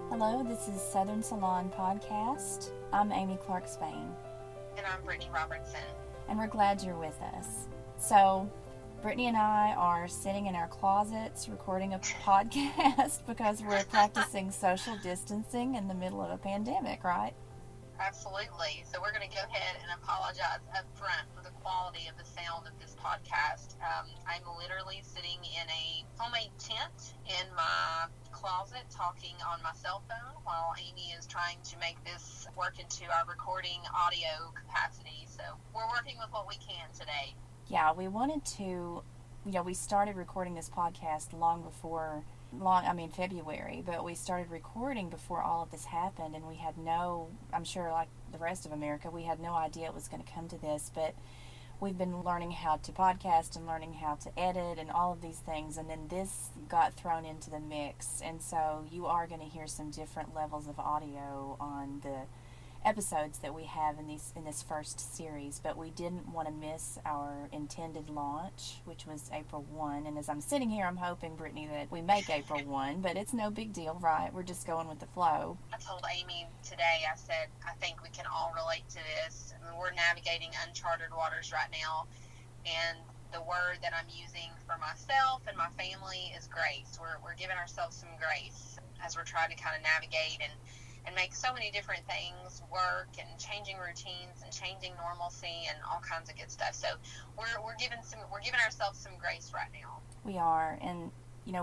Hello, this is Southern Salon Podcast. I'm Amy Clark Spain. And I'm Brittany Robertson. And we're glad you're with us. So, Brittany and I are sitting in our closets recording a podcast because we're practicing social distancing in the middle of a pandemic, right? Absolutely. So we're going to go ahead and apologize up front for the quality of the sound of this podcast. I'm literally sitting in a homemade tent in my closet talking on my cell phone while Amy is trying to make this work into our recording audio capacity. So we're working with what we can today. Yeah, we wanted to, we started recording this podcast February, but we started recording before all of this happened, and we had I'm sure like the rest of America, we had no idea it was going to come to this, but we've been learning how to podcast and learning how to edit and all of these things, and then this got thrown into the mix, and so you are going to hear some different levels of audio on the episodes that we have in this first series, but we didn't want to miss our intended launch, which was April 1. And as I'm sitting here, I'm hoping, Brittany, that we make April 1, but it's no big deal, right? We're just going with the flow. I told Amy today, I said, I think we can all relate to this. I mean, we're navigating uncharted waters right now, and the word that I'm using for myself and my family is grace. We're giving ourselves some grace as we're trying to kind of navigate and make so many different things work, and changing routines and changing normalcy and all kinds of good stuff. So we're giving ourselves some grace right now. We are, and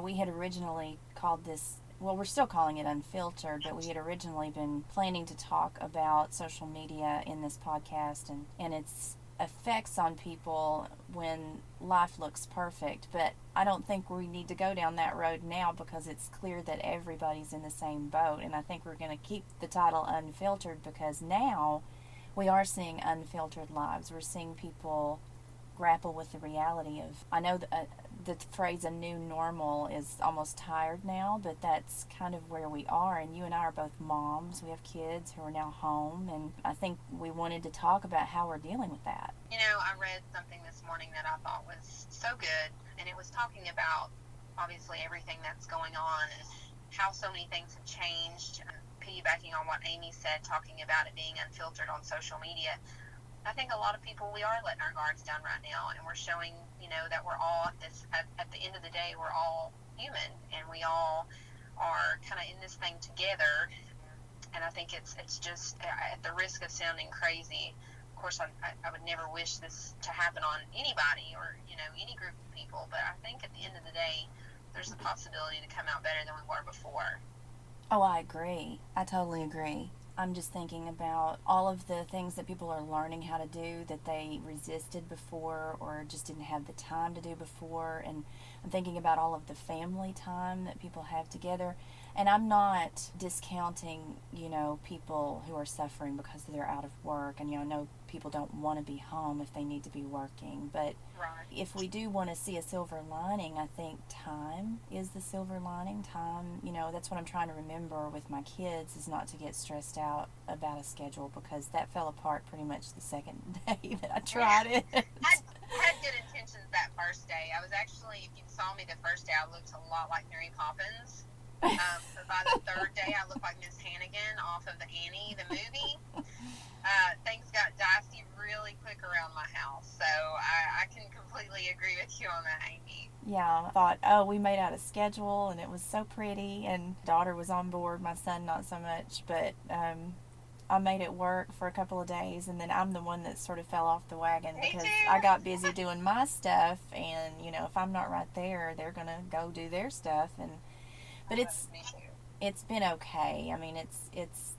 we had originally called this, well, we're still calling it Unfiltered, but we had originally been planning to talk about social media in this podcast and its effects on people when life looks perfect. But I don't think we need to go down that road now, because it's clear that everybody's in the same boat, and I think we're going to keep the title Unfiltered because now we are seeing unfiltered lives. We're seeing people grapple with the reality of, I know the phrase a new normal is almost tired now, but that's kind of where we are. And you and I are both moms. We have kids who are now home, and I think we wanted to talk about how we're dealing with that. I read something this morning that I thought was so good, and it was talking about obviously everything that's going on and how so many things have changed. Piggybacking on what Amy said, talking about it being unfiltered on social media, I think a lot of people, we are letting our guards down right now, and we're showing, that we're all at the end of the day, we're all human, and we all are kind of in this thing together. And I think it's just, at the risk of sounding crazy, of course, I would never wish this to happen on anybody or, any group of people, but I think at the end of the day, there's a possibility to come out better than we were before. Oh, I agree. I totally agree. I'm just thinking about all of the things that people are learning how to do that they resisted before or just didn't have the time to do before. And I'm thinking about all of the family time that people have together. And I'm not discounting, people who are suffering because they're out of work. And, I know people don't want to be home if they need to be working. But right. If we do want to see a silver lining, I think time is the silver lining. Time, that's what I'm trying to remember with my kids, is not to get stressed out about a schedule, because that fell apart pretty much the second day that I tried it. I had good intentions that first day. I was actually, if you saw me the first day, I looked a lot like Mary Poppins. But by the third day, I looked like Miss Hannigan off of the Annie, the movie. Things got dicey really quick around my house, so I can completely agree with you on that, Amy. Yeah, I thought, we made out a schedule, and it was so pretty, and daughter was on board, my son not so much, but I made it work for a couple of days, and then I'm the one that sort of fell off the wagon because I got busy doing my stuff, and, if I'm not right there, they're going to go do their stuff, but it's been okay. I mean,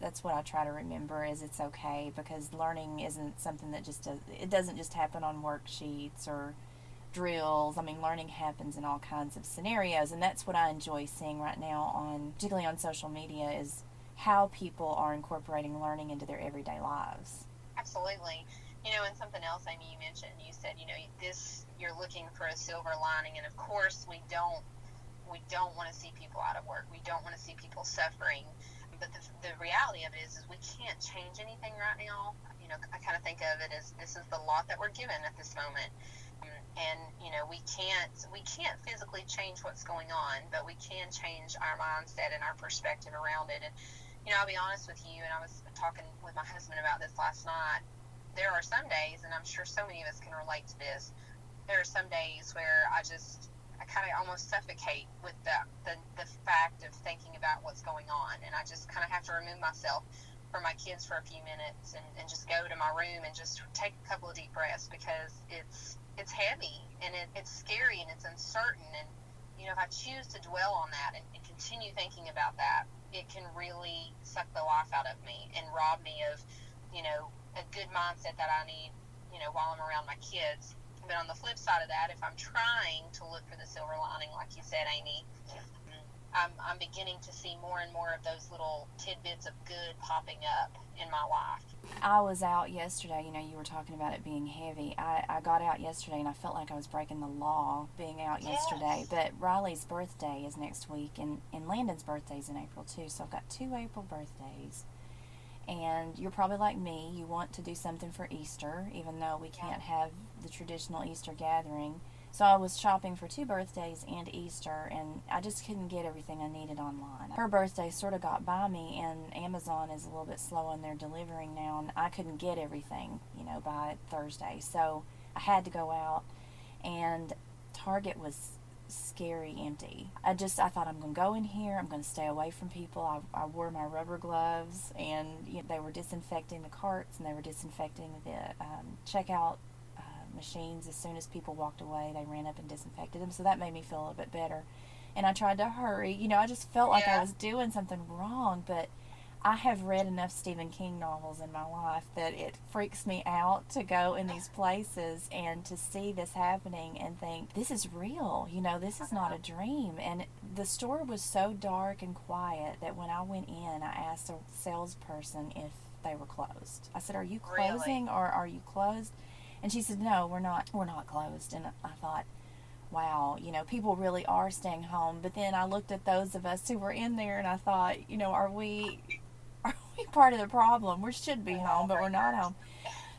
that's what I try to remember, is it's okay, because learning isn't something that it doesn't just happen on worksheets or drills. I mean, learning happens in all kinds of scenarios, and that's what I enjoy seeing right now particularly on social media, is how people are incorporating learning into their everyday lives. Absolutely. And something else, Amy, you mentioned, you said, you're looking for a silver lining, and of course we don't want to see people out of work. We don't want to see people suffering. But the reality of it is we can't change anything right now. I kind of think of it as this is the lot that we're given at this moment. And we can't physically change what's going on, but we can change our mindset and our perspective around it. And I'll be honest with you, and I was talking with my husband about this last night. There are some days, and I'm sure so many of us can relate to this, there are some days where I kind of almost suffocate with the fact of thinking about what's going on, and I just kind of have to remove myself from my kids for a few minutes and just go to my room and just take a couple of deep breaths, because it's heavy, and it's scary, and it's uncertain. And if I choose to dwell on that and continue thinking about that, it can really suck the life out of me and rob me of a good mindset that I need while I'm around my kids. But on the flip side of that, if I'm trying to look for the silver lining, like you said, Amy, I'm beginning to see more and more of those little tidbits of good popping up in my life. I was out yesterday, you were talking about it being heavy. I got out yesterday and I felt like I was breaking the law being out yesterday. But Riley's birthday is next week, and Landon's birthday is in April too, so I've got 2 April birthdays. And you're probably like me, you want to do something for Easter, even though we can't have the traditional Easter gathering. So I was shopping for 2 birthdays and Easter, and I just couldn't get everything I needed online. Her birthday sort of got by me, and Amazon is a little bit slow on their delivering now, and I couldn't get everything, by Thursday. So I had to go out, and Target was scary empty. I thought, I'm going to go in here, I'm going to stay away from people. I wore my rubber gloves, and they were disinfecting the carts, and they were disinfecting the checkout machines. As soon as people walked away, they ran up and disinfected them, so that made me feel a little bit better. And I tried to hurry. I just felt like I was doing something wrong, but I have read enough Stephen King novels in my life that it freaks me out to go in these places and to see this happening and think, this is real, this is not a dream. And the store was so dark and quiet that when I went in, I asked a salesperson if they were closed. I said, are you closing or are you closed? And she said, no, we're not closed. And I thought, wow, people really are staying home. But then I looked at those of us who were in there and I thought, are we part of the problem? We should be home, but we're not home.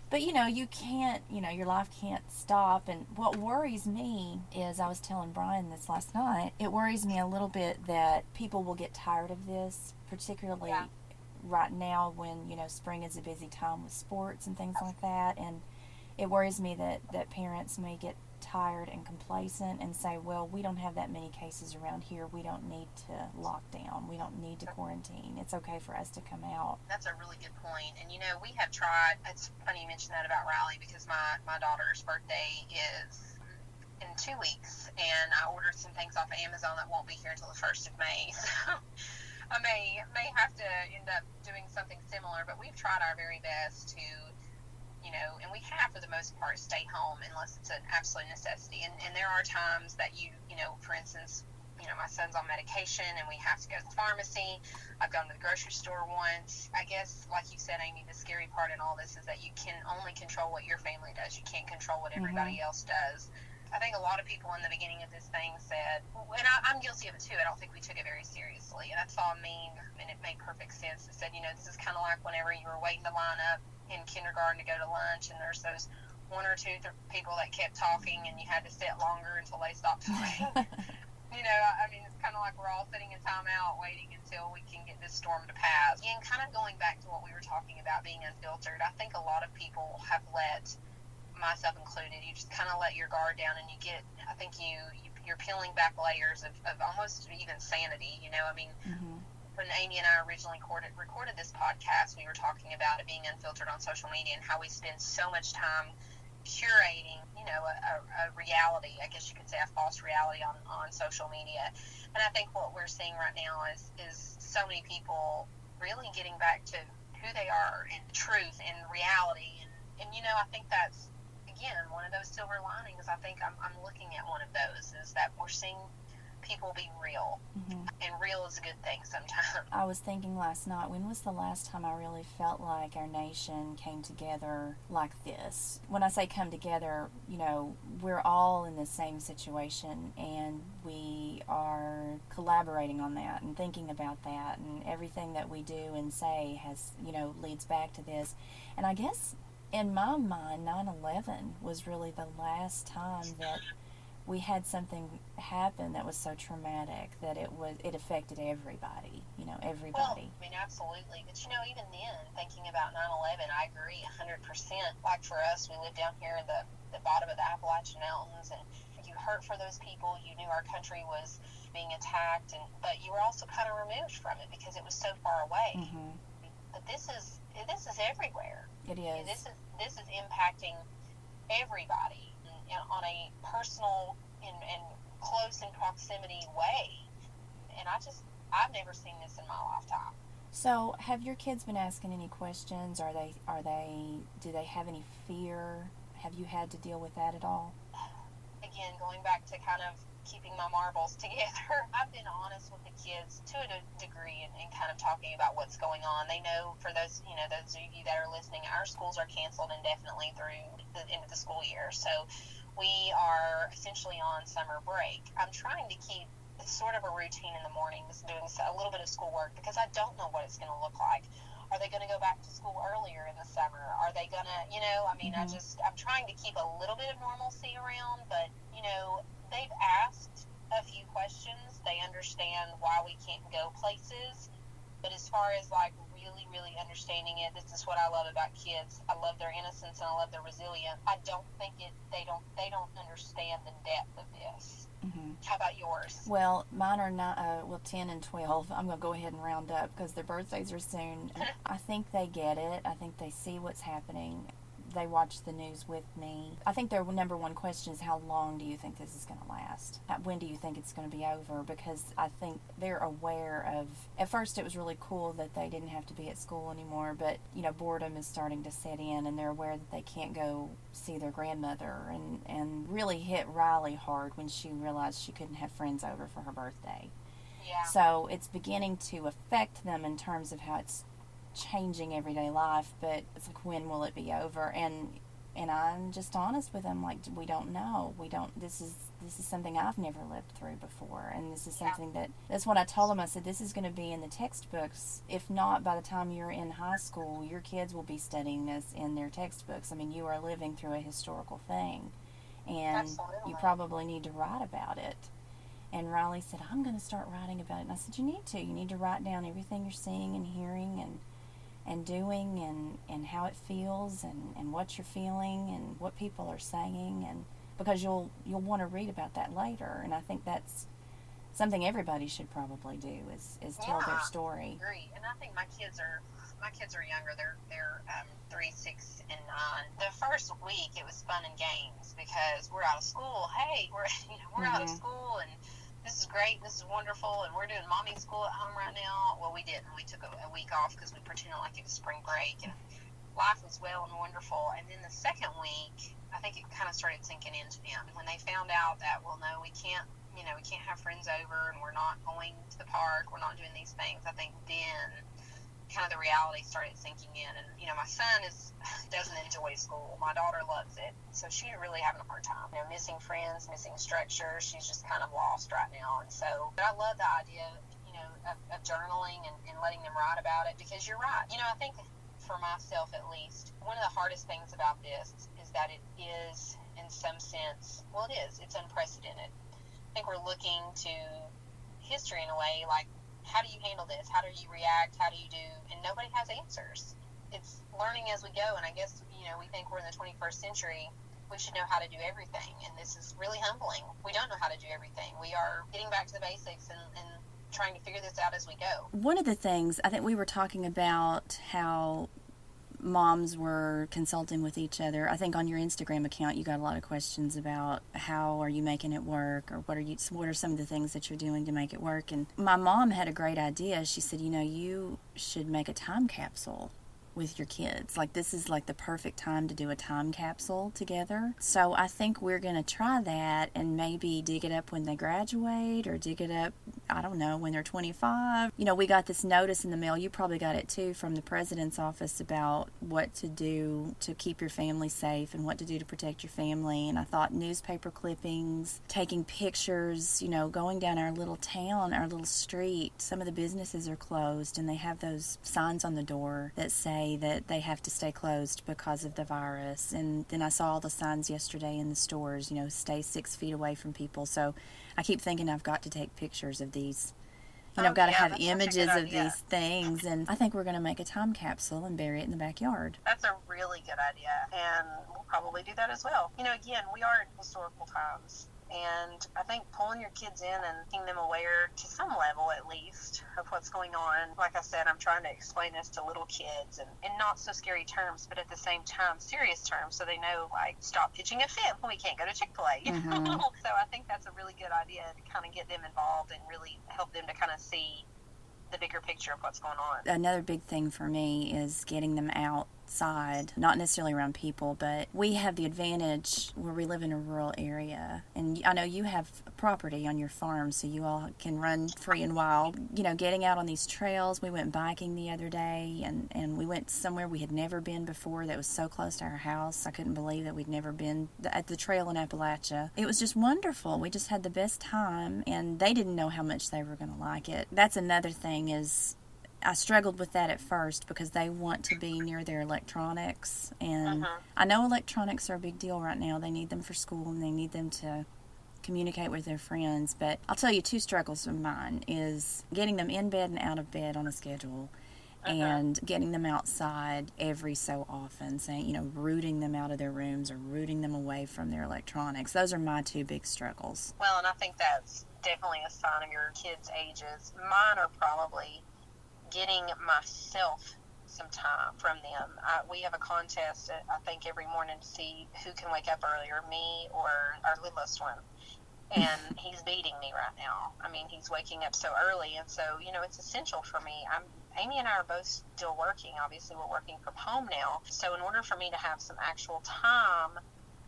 But you can't, your life can't stop. And what worries me is, I was telling Brian this last night, it worries me a little bit that people will get tired of this, particularly right now when spring is a busy time with sports and things like that. And it worries me that parents may get tired and complacent and say, well, we don't have that many cases around here. We don't need to lock down. We don't need to quarantine. It's okay for us to come out. That's a really good point. And, we have tried, it's funny you mentioned that about Riley, because my daughter's birthday is in 2 weeks, and I ordered some things off of Amazon that won't be here until the 1st of May. So I may have to end up doing something similar, but we've tried our very best to, and we have, for the most part, stay home unless it's an absolute necessity. And there are times that for instance, my son's on medication and we have to go to the pharmacy. I've gone to the grocery store once. I guess, like you said, Amy, the scary part in all this is that you can only control what your family does. You can't control what everybody else does. I think a lot of people in the beginning of this thing said, and I'm guilty of it too, I don't think we took it very seriously. And I saw a meme, and it made perfect sense. It said, this is kind of like whenever you were waiting to line up in kindergarten to go to lunch, and there's those 1 or 2 people that kept talking, and you had to sit longer until they stopped talking. It's kind of like we're all sitting in timeout waiting until we can get this storm to pass. And kind of going back to what we were talking about being unfiltered, I think a lot of people have let, myself included, you just kind of let your guard down, and I think you're peeling back layers of almost even sanity, When Amy and I originally recorded this podcast, we were talking about it being unfiltered on social media and how we spend so much time curating, a reality, I guess you could say a false reality on social media. And I think what we're seeing right now is so many people really getting back to who they are and truth and reality. And I think that's, again, one of those silver linings. I think I'm looking at one of those, is that we're seeing people be real. And real is a good thing sometimes. I was thinking last night, when was the last time I really felt like our nation came together like this? When I say come together, we're all in the same situation, and we are collaborating on that and thinking about that, and everything that we do and say has, leads back to this. And I guess in my mind, 9/11 was really the last time that we had something happen that was so traumatic that it affected everybody. Well, Everybody. I mean, absolutely. But even then, thinking about 9/11, I agree 100%. Like for us, we lived down here in the bottom of the Appalachian Mountains, and you hurt for those people. You knew our country was being attacked, but you were also kind of removed from it because it was so far away. Mm-hmm. But this is everywhere. It is. This is impacting everybody on a personal and close in proximity way. And I've never seen this in my lifetime. So, have your kids been asking any questions? Do they have any fear? Have you had to deal with that at all? Again, going back to kind of keeping my marbles together, I've been honest with the kids to a degree and kind of talking about what's going on. They know, for those of you that are listening, our schools are canceled indefinitely through the end of the school year. So we are essentially on summer break. I'm trying to keep sort of a routine in the mornings, doing a little bit of schoolwork, because I don't know what it's going to look like. Are they going to go back to school earlier in the summer? Are they going to, I'm trying to keep a little bit of normalcy around, but, they've asked a few questions. They understand why we can't go places. But as far as like really, really understanding it, this is what I love about kids. I love their innocence and I love their resilience. I don't think they don't understand the depth of this. Mm-hmm. How about yours? Well, mine are 10 and 12. I'm going to go ahead and round up because their birthdays are soon. I think they get it. I think they see what's happening. They watch the news with me. I think their number one question is, how long do you think this is going to last? When do you think it's going to be over? Because I think they're aware of, at first it was really cool that they didn't have to be at school anymore, but, boredom is starting to set in, and they're aware that they can't go see their grandmother, and really hit Riley hard when she realized she couldn't have friends over for her birthday. Yeah. So it's beginning to affect them in terms of how it's changing everyday life, but it's like, when will it be over? And I'm just honest with them, like, we don't know. This is something I've never lived through before, and this is something that's what I told them. I said, this is going to be in the textbooks. If not, by the time you're in high school, your kids will be studying this in their textbooks. I mean, you are living through a historical thing, and Absolutely. You probably need to write about it. And Riley said, I'm going to start writing about it. And I said, you need to write down everything you're seeing and hearing and doing, and how it feels, and what you're feeling, and what people are saying, and because you'll want to read about that later. And I think that's something everybody should probably do is tell their story. I agree. And I think my kids are younger. They're 3, 6, and 9. The first week it was fun and games because we're out of school. Hey, we're out of school, and this is great, this is wonderful, and we're doing mommy school at home right now. Well, we didn't. We took a week off because we pretended like it was spring break, and life was well and wonderful. And then the second week, I think it kind of started sinking into them. When they found out that, well, no, we can't have friends over, and we're not going to the park, we're not doing these things, I think then kind of the reality started sinking in. And my son doesn't enjoy school. My daughter loves it, so she's really having a hard time. Missing friends, missing structure. She's just kind of lost right now. And so, but I love the idea, of journaling and letting them write about it, because you're right. I think for myself at least, one of the hardest things about this is that it is, in some sense, well, it is. It's unprecedented. I think we're looking to history in a way, like, how do you handle this? How do you react? How do you do? And nobody has answers. It's learning as we go. And I guess, we think we're in the 21st century. We should know how to do everything. And this is really humbling. We don't know how to do everything. We are getting back to the basics and trying to figure this out as we go. One of the things, I think we were talking about how moms were consulting with each other. I think on your Instagram account you got a lot of questions about how are you making it work, or what are some of the things that you're doing to make it work. And my mom had a great idea. She said, you should make a time capsule with your kids. Like, this is like the perfect time to do a time capsule together. So I think we're going to try that, and maybe dig it up when they graduate, or dig it up I don't know, when they're 25. You know, we got this notice in the mail. You probably got it too from the president's office about what to do to keep your family safe and what to do to protect your family. And I thought newspaper clippings, taking pictures, you know, going down our little town, our little street. Some of the businesses are closed and they have those signs on the door that say that they have to stay closed because of the virus. And then I saw all the signs yesterday in the stores, you know, stay 6 feet away from people. So I keep thinking I've got to take pictures of these. You know, I've got to have images of these things, and I think we're going to make a time capsule and bury it in the backyard. That's a really good idea, and we'll probably do that as well. You know, again, we are in historical times, and I think pulling your kids in and making them aware to some level at least of what's going on. Like I said, I'm trying to explain this to little kids and in not so scary terms, but at the same time serious terms, so they know, like, stop pitching a fit when we can't go to Chick-fil-A. So I think that's a really good idea to kind of get them involved and really help them to kind of see the bigger picture of what's going on. Another big thing for me is getting them outside, not necessarily around people, but we have the advantage where we live in a rural area, and I know you have property on your farm, so you all can run free and wild. You know, getting out on these trails. We went biking the other day, and we went somewhere we had never been before that was so close to our house. I couldn't believe that we'd never been at the trail in Appalachia. It was just wonderful. We just had the best time, and they didn't know how much they were going to like it. That's another thing is I struggled with that at first because they want to be near their electronics, and I know electronics are a big deal right now. They need them for school and they need them to communicate with their friends, but I'll tell you 2 struggles of mine is getting them in bed and out of bed on a schedule, and getting them outside every so often, saying, you know, rooting them out of their rooms or rooting them away from their electronics. Those are my 2 big struggles. Well, and I think that's definitely a sign of your kids' ages. Mine are probably getting myself some time from them. We have a contest, I think, every morning to see who can wake up earlier, me or our littlest one. And he's beating me right now. I mean, he's waking up so early, and so, you know, it's essential for me. Amy and I are both still working. Obviously, we're working from home now. So in order for me to have some actual time,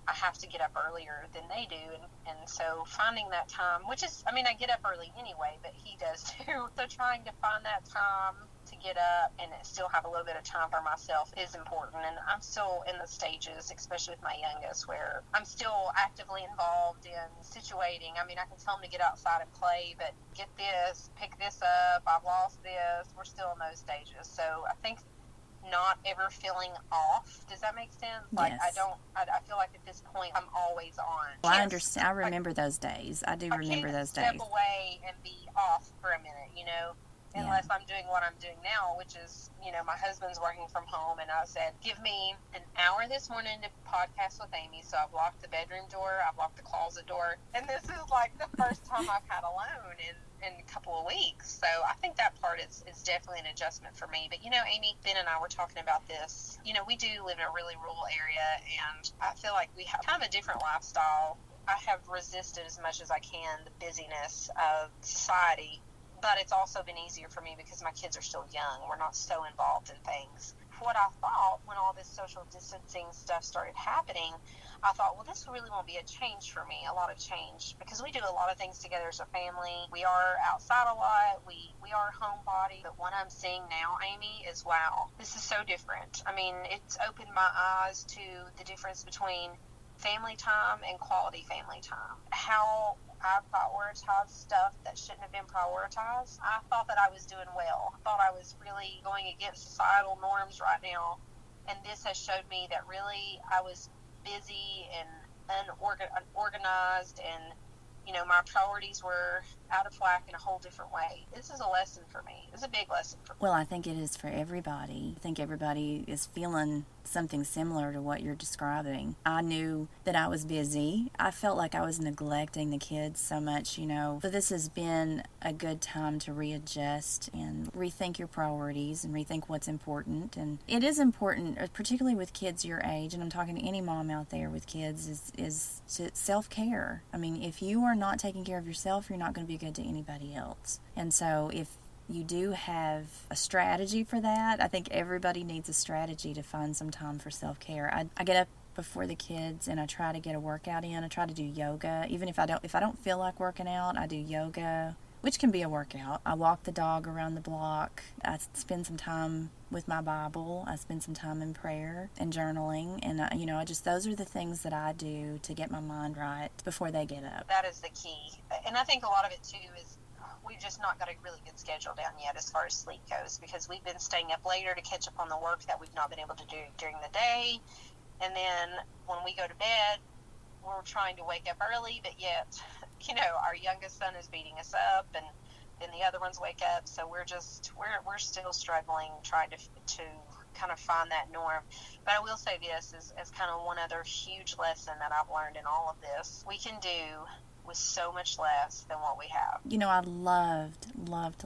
I have to get up earlier than they do. And so finding that time, which is, I mean, I get up early anyway, but he does too. So trying to find that time to get up and still have a little bit of time for myself is important. And I'm still in the stages, especially with my youngest, where I'm still actively involved in situating. I mean, I can tell him to get outside and play, but get this, pick this up, I've lost this. We're still in those stages. So I think not ever feeling off. Does that make sense? Like, yes. I feel like at this point I'm always on. Well, I understand. I remember those days. I do remember those days. Step away and be off for a minute, you know, unless I'm doing what I'm doing now, which is, you know, my husband's working from home, and I said, give me an hour this morning to podcast with Amy. So I've locked the bedroom door, I've locked the closet door, and this is like the first time I've had alone in a couple of weeks. So I think that part is definitely an adjustment for me. But, you know, Amy, Ben and I were talking about this. You know, we do live in a really rural area, and I feel like we have kind of a different lifestyle. I have resisted as much as I can the busyness of society, but it's also been easier for me because my kids are still young. We're not so involved in things. What I thought when all this social distancing stuff started happening, I thought, well, this really won't be a change for me, a lot of change, because we do a lot of things together as a family. We are outside a lot. We are homebody. But what I'm seeing now, Amy, is, wow, this is so different. I mean, it's opened my eyes to the difference between family time and quality family time. How I prioritized stuff that shouldn't have been prioritized. I thought that I was doing well. I thought I was really going against societal norms right now. And this has showed me that really I was busy and unorganized, and, you know, my priorities were out of whack in a whole different way. This is a lesson for me. It's a big lesson for me. Well, I think it is for everybody. I think everybody is feeling something similar to what you're describing. I knew that I was busy. I felt like I was neglecting the kids so much, you know. But this has been a good time to readjust and rethink your priorities and rethink what's important. And it is important, particularly with kids your age, and I'm talking to any mom out there with kids, is self-care. I mean, if you are not taking care of yourself, you're not going to be good to anybody else. And so if you do have a strategy for that, I think everybody needs a strategy to find some time for self-care. I get up before the kids and I try to get a workout in. I try to do yoga. Even if I don't feel like working out, I do yoga which can be a workout. I walk the dog around the block. I spend some time with my Bible. I spend some time in prayer and journaling. And, I just, those are the things that I do to get my mind right before they get up. That is the key. And I think a lot of it, too, is we've just not got a really good schedule down yet as far as sleep goes, because we've been staying up later to catch up on the work that we've not been able to do during the day. And then when we go to bed, we're trying to wake up early, but yet, our youngest son is beating us up, and then the other ones wake up. So we're still struggling, trying to kind of find that norm. But I will say this as kind of one other huge lesson that I've learned in all of this: we can do with so much less than what we have. I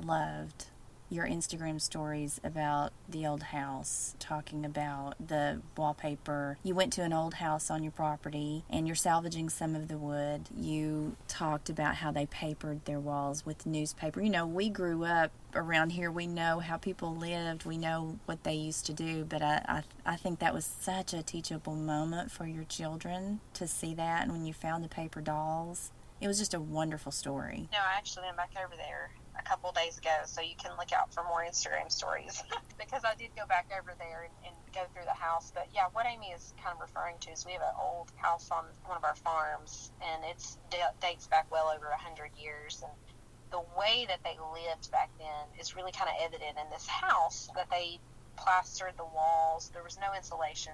loved your Instagram stories about the old house, talking about the wallpaper. You went to an old house on your property and you're salvaging some of the wood. You talked about how they papered their walls with newspaper. We grew up around here. We know how people lived. We know what they used to do. But I think that was such a teachable moment for your children to see that. And when you found the paper dolls, it was just a wonderful story. No, I actually went back over there a couple of days ago, so you can look out for more Instagram stories because I did go back over there and go through the house. But yeah, what Amy is kind of referring to is we have an old house on one of our farms, and it dates back well over 100 years. And the way that they lived back then is really kind of evident in this house, that they plastered the walls. There was no insulation.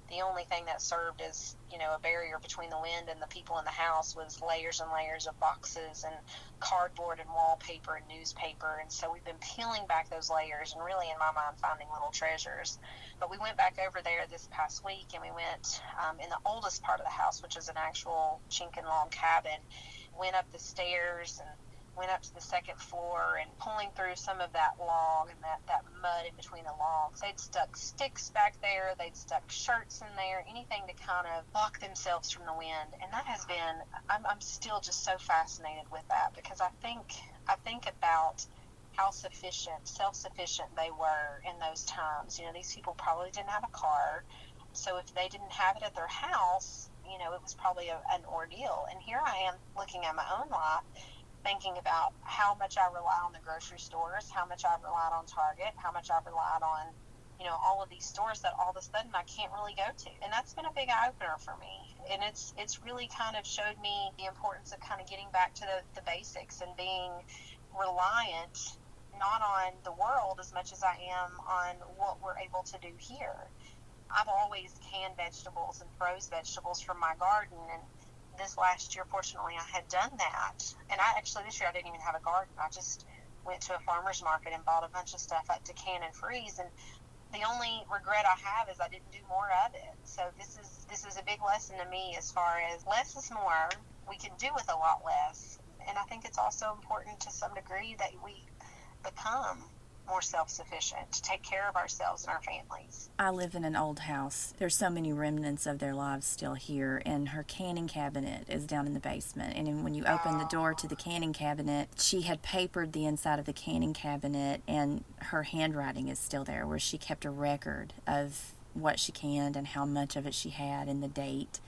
The only thing that served as, a barrier between the wind and the people in the house was layers and layers of boxes and cardboard and wallpaper and newspaper. And so we've been peeling back those layers and really, in my mind, finding little treasures. But we went back over there this past week, and we went in the oldest part of the house, which is an actual chink and log cabin, went up the stairs and went up to the second floor, and pulling through some of that log and that mud in between the logs. They'd stuck sticks back there. They'd stuck shirts in there, anything to kind of block themselves from the wind. And that has been, I'm still just so fascinated with that, because I think about how self-sufficient they were in those times. These people probably didn't have a car. So if they didn't have it at their house, it was probably an ordeal. And here I am looking at my own life, thinking about how much I rely on the grocery stores, how much I've relied on Target, how much I've relied on, all of these stores that all of a sudden I can't really go to. And that's been a big eye-opener for me. And it's really kind of showed me the importance of kind of getting back to the basics and being reliant not on the world as much as I am on what we're able to do here. I've always canned vegetables and froze vegetables from my garden, and this last year, fortunately, I had done that. And this year I didn't even have a garden. I just went to a farmer's market and bought a bunch of stuff to can and freeze. And the only regret I have is I didn't do more of it. So this is a big lesson to me, as far as less is more. We can do with a lot less. And I think it's also important to some degree that we become more self-sufficient, to take care of ourselves and our families. I live in an old house. There's so many remnants of their lives still here, and her canning cabinet is down in the basement. And when you open the door to the canning cabinet, she had papered the inside of the canning cabinet, and her handwriting is still there, where she kept a record of what she canned and how much of it she had and the date.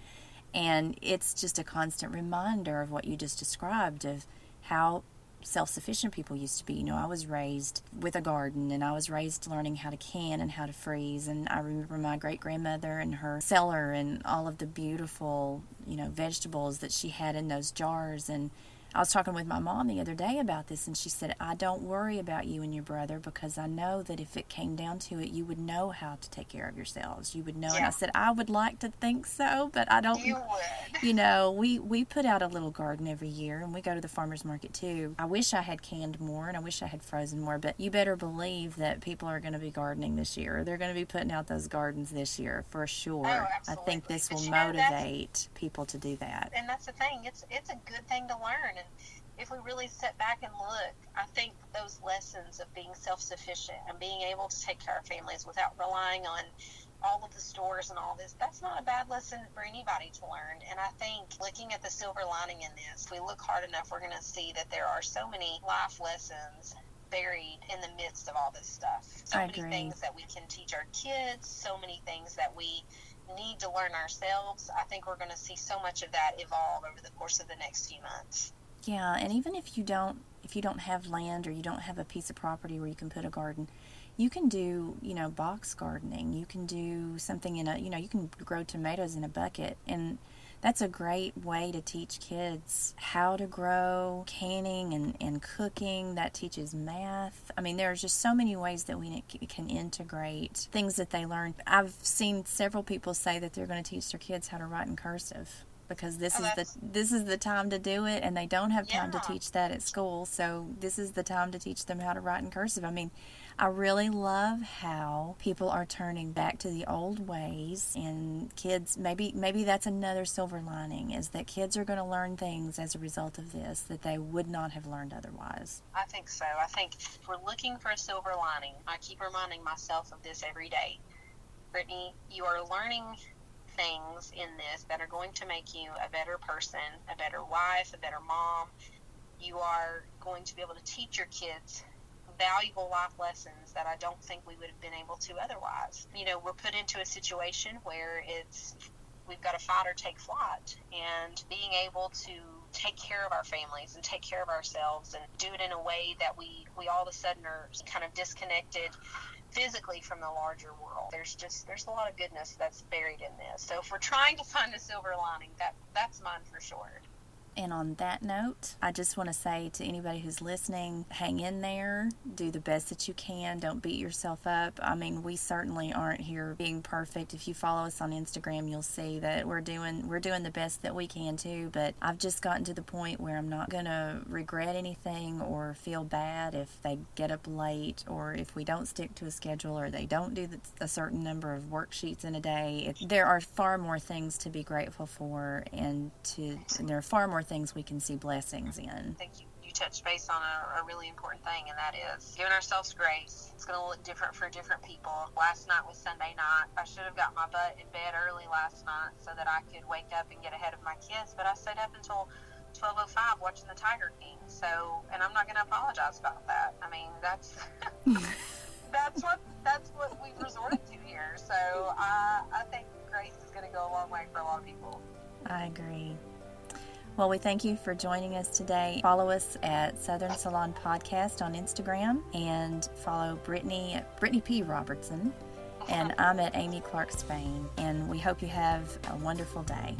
And it's just a constant reminder of what you just described, of how self-sufficient people used to be. I was raised with a garden, and I was raised learning how to can and how to freeze. And I remember my great-grandmother and her cellar and all of the beautiful, vegetables that she had in those jars. And I was talking with my mom the other day about this, and she said, I don't worry about you and your brother, because I know that if it came down to it, you would know how to take care of yourselves. You would know. Yeah. And I said, I would like to think so, but I don't. You would. We put out a little garden every year, and we go to the farmer's market too. I wish I had canned more, and I wish I had frozen more, but you better believe that people are going to be gardening this year. They're going to be putting out those gardens this year for sure. Oh, absolutely. I think this will motivate people to do that. And that's the thing. It's a good thing to learn. And if we really sit back and look, I think those lessons of being self-sufficient and being able to take care of families without relying on all of the stores and all this, that's not a bad lesson for anybody to learn. And I think looking at the silver lining in this, if we look hard enough, we're going to see that there are so many life lessons buried in the midst of all this stuff. So many things that we can teach our kids, so many things that we need to learn ourselves. I think we're going to see so much of that evolve over the course of the next few months. Yeah, and even if you don't have land or you don't have a piece of property where you can put a garden, you can do, box gardening. You can do something you can grow tomatoes in a bucket. And that's a great way to teach kids how to grow, canning and cooking. That teaches math. I mean, there's just so many ways that we can integrate things that they learn. I've seen several people say that they're going to teach their kids how to write in cursive, because this is the time to do it, and they don't have time to teach that at school. So this is the time to teach them how to write in cursive. I mean, I really love how people are turning back to the old ways, and kids, maybe that's another silver lining, is that kids are going to learn things as a result of this that they would not have learned otherwise. I think so. I think if we're looking for a silver lining, I keep reminding myself of this every day. Brittany, you are learning things in this that are going to make you a better person, a better wife, a better mom. You are going to be able to teach your kids valuable life lessons that I don't think we would have been able to otherwise. We're put into a situation where we've got to fight or take flight, and being able to take care of our families and take care of ourselves and do it in a way that we all of a sudden are kind of disconnected physically from the larger world. There's a lot of goodness that's buried in this. So if we're trying to find a silver lining, that's mine for sure. And on that note, I just want to say to anybody who's listening, hang in there, do the best that you can, don't beat yourself up. I mean, we certainly aren't here being perfect. If you follow us on Instagram, you'll see that we're doing the best that we can too, but I've just gotten to the point where I'm not going to regret anything or feel bad if they get up late, or if we don't stick to a schedule, or they don't do a certain number of worksheets in a day. There are far more things to be grateful for, and there are far more things we can see blessings in. I think you touched base on a really important thing, and that is giving ourselves grace. It's going to look different for different people. Last night was Sunday night. I should have got my butt in bed early last night so that I could wake up and get ahead of my kids, but I stayed up until 12:05 watching the Tiger King. So, and I'm not going to apologize about that. I mean, that's that's what we've resorted to here. So I think grace is going to go a long way for a lot of people. I agree. Well, we thank you for joining us today. Follow us at Southern Salon Podcast on Instagram, and follow Brittany at Brittany P. Robertson, and I'm at Amy Clark Spain, and we hope you have a wonderful day.